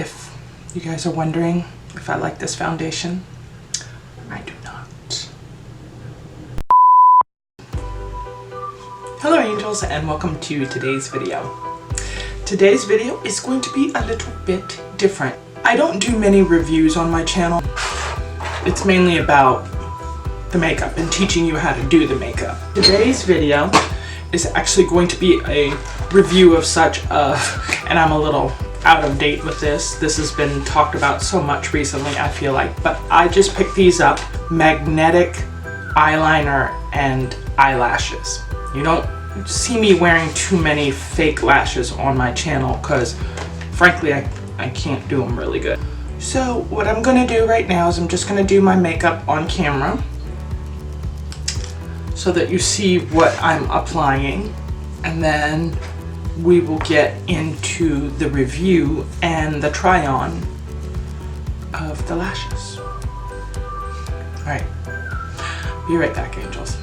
if you guys are wondering if I like this foundation, I do not. Hello angels, and welcome to today's video. Today's video is going to be a little bit different. I don't do many reviews on my channel. It's mainly about the makeup and teaching you how to do the makeup. Today's video is actually going to be a review of and I'm a little out of date with this. This has been talked about so much recently, I feel like, but I just picked these up. Magnetic eyeliner and eyelashes. You don't see me wearing too many fake lashes on my channel because frankly I can't do them really good. So what I'm gonna do right now is I'm just gonna do my makeup on camera so that you see what I'm applying, and then we will get into the review and the try on of the lashes. All right, be right back, angels.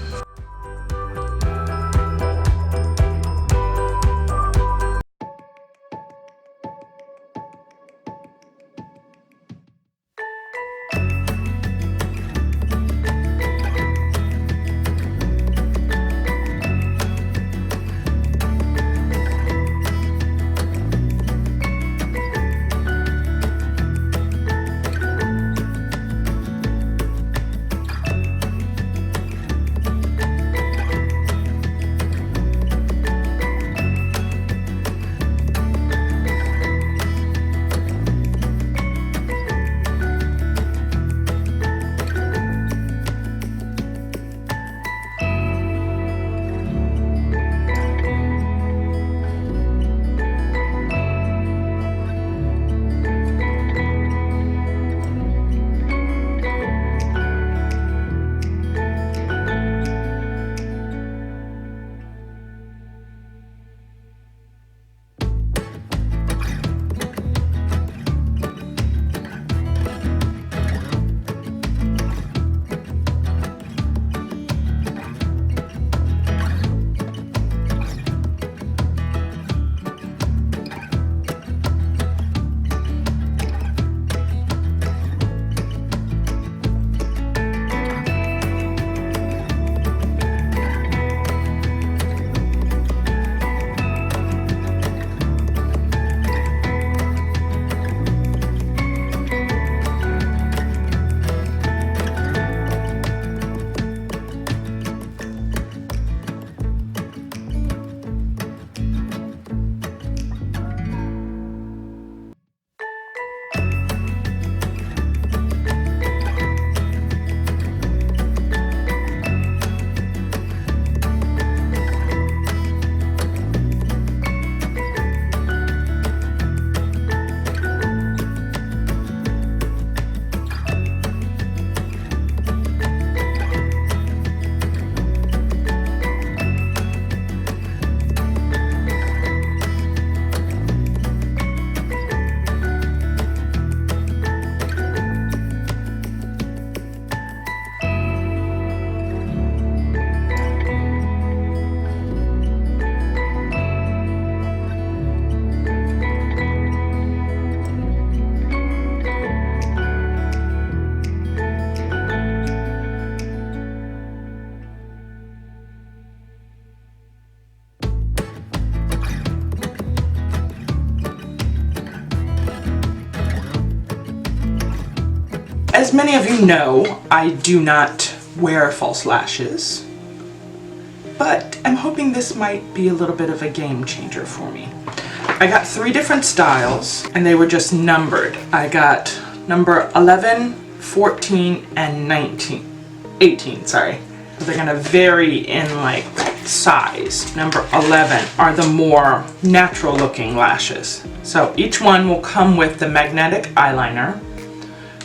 As many of you know, I do not wear false lashes, but I'm hoping this might be a little bit of a game changer for me. I got 3 different styles and they were just numbered. I got number 11, 14, and 18, sorry. They're gonna vary in like size. Number 11 are the more natural looking lashes. So each one will come with the magnetic eyeliner,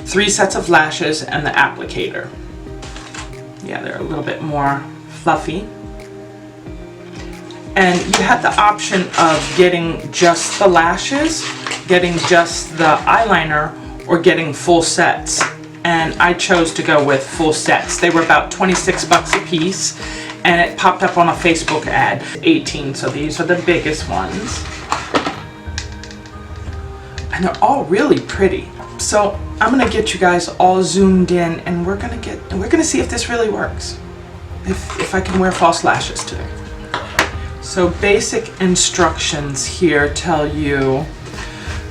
3 sets of lashes, and the applicator. Yeah, they're a little bit more fluffy. And you have the option of getting just the lashes, getting just the eyeliner, or getting full sets. And I chose to go with full sets. They were about 26 bucks a piece, and it popped up on a Facebook ad. 18, so these are the biggest ones. And they're all really pretty. So I'm gonna get you guys all zoomed in, and we're gonna see if this really works. If I can wear false lashes today. So basic instructions here tell you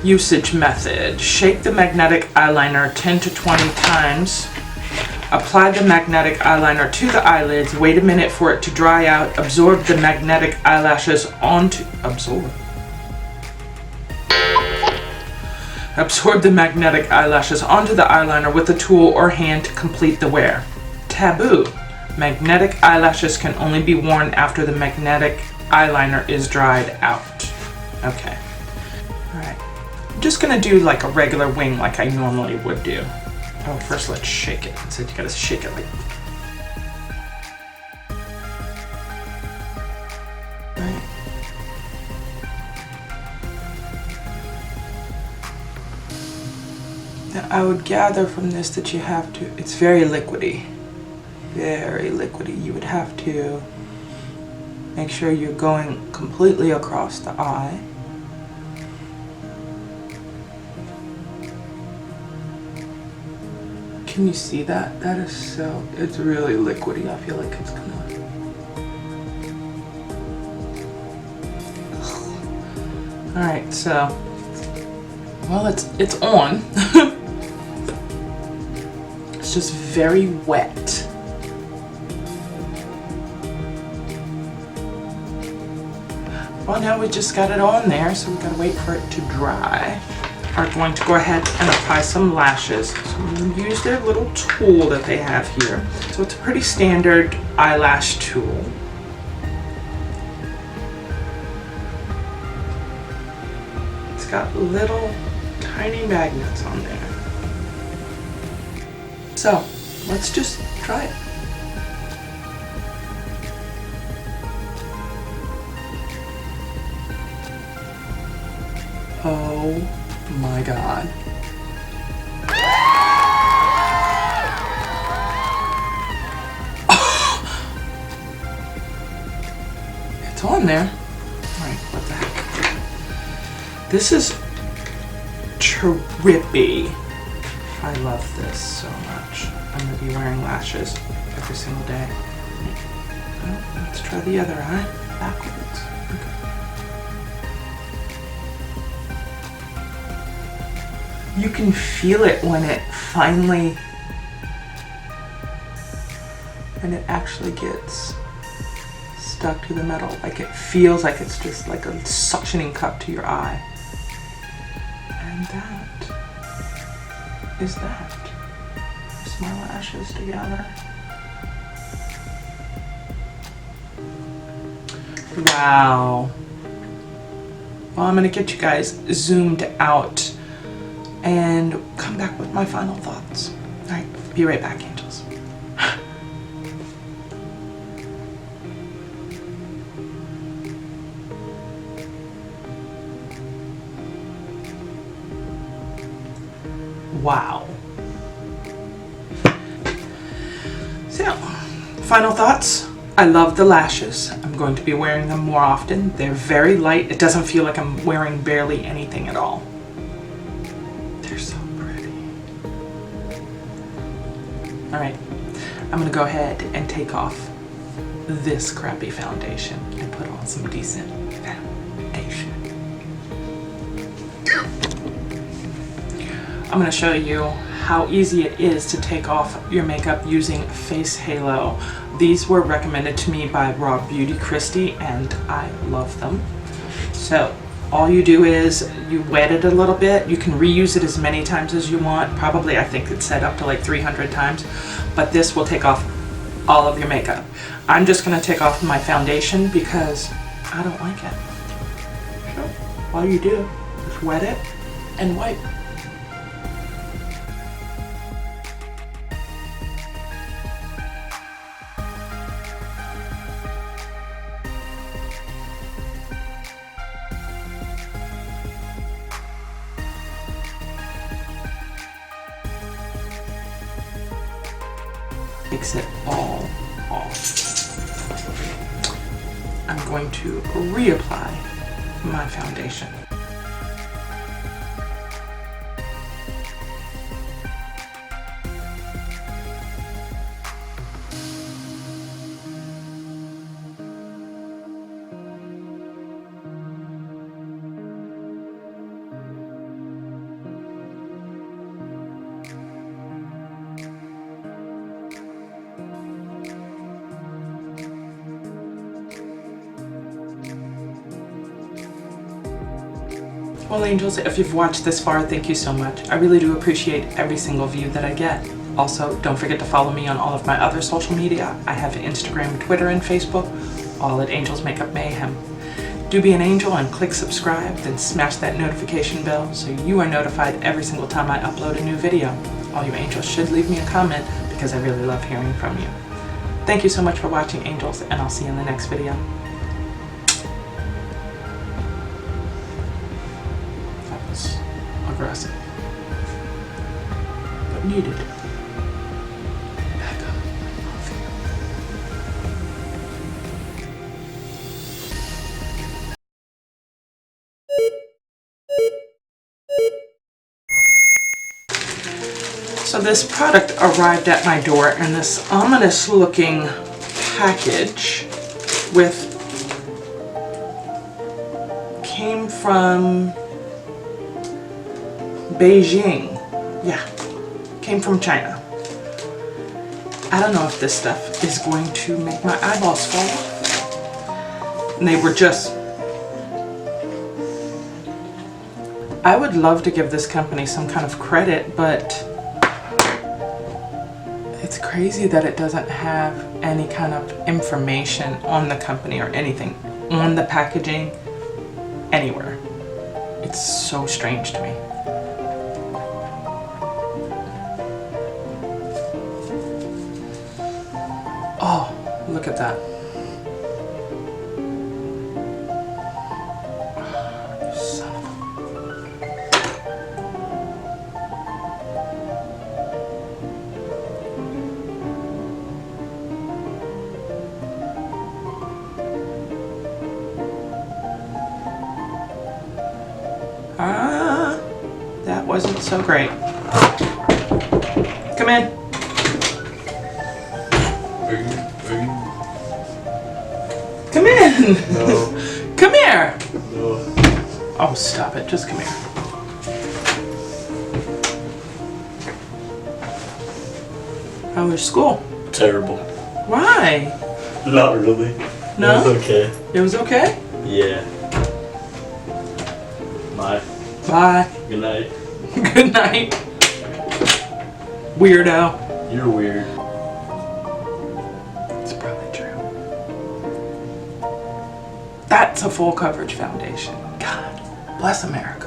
usage method. Shake the magnetic eyeliner 10 to 20 times. Apply the magnetic eyeliner to the eyelids. Wait a minute for it to dry out. Absorb the magnetic eyelashes onto Absorb the magnetic eyelashes onto the eyeliner with a tool or hand to complete the wear. Taboo. Magnetic eyelashes can only be worn after the magnetic eyeliner is dried out. Okay. Alright. I'm just gonna do like a regular wing like I normally would do. Oh, first let's shake it. So you gotta shake it like. Right. Now I would gather from this that you have to, it's very liquidy. Very liquidy. You would have to make sure you're going completely across the eye. Can you see that? That is so, it's really liquidy. I feel like it's gonna. Alright, so, well, it's on. It's just very wet. Well, now we just got it on there, so we gotta wait for it to dry. Are going to go ahead and apply some lashes. So I'm going to use their little tool that they have here. So it's a pretty standard eyelash tool. It's got little tiny magnets on there. So let's just try it. Oh my God. It's on there. Alright, what the heck? This is trippy. I love this so much. I'm gonna be wearing lashes every single day. Well, let's try the other eye backwards. You can feel it when it actually gets stuck to the metal. Like it feels like it's just like a suctioning cup to your eye. And that is that. Press my lashes together. Wow. Well, I'm gonna get you guys zoomed out and come back with my final thoughts. All right, be right back, angels. Wow. So, final thoughts. I love the lashes. I'm going to be wearing them more often. They're very light. It doesn't feel like I'm wearing barely anything at all. Alright, I'm gonna go ahead and take off this crappy foundation and put on some decent foundation. I'm gonna show you how easy it is to take off your makeup using Face Halo. These were recommended to me by Raw Beauty Christy and I love them. So all you do is you wet it a little bit. You can reuse it as many times as you want. Probably, I think it's set up to like 300 times, but this will take off all of your makeup. I'm just gonna take off my foundation because I don't like it. So all you do is wet it and wipe. Takes it all off. I'm going to reapply my foundation. Well, angels, if you've watched this far, thank you so much. I really do appreciate every single view that I get. Also, don't forget to follow me on all of my other social media. I have Instagram, Twitter, and Facebook, all at Angels Makeup Mayhem. Do be an angel and click subscribe, then smash that notification bell so you are notified every single time I upload a new video. All you angels should leave me a comment because I really love hearing from you. Thank you so much for watching, angels, and I'll see you in the next video. That was aggressive, but needed. Becca, I love you. So this product arrived at my door in this ominous looking package came from Beijing. Yeah, came from China. I don't know if this stuff is going to make my eyeballs fall off. And they were just... I would love to give this company some kind of credit, but it's crazy that it doesn't have any kind of information on the company or anything on the packaging anywhere. It's so strange to me. Oh, look at that. Son of a... that wasn't so great. Come in. Come in. No. Come here. No. Oh, stop it. Just come here. How was school? Terrible. Why? Not really. No? It was okay. It was okay? Yeah. Bye. Bye. Good night. Good night. Weirdo. You're weird. It's probably true. That's a full coverage foundation. God bless America.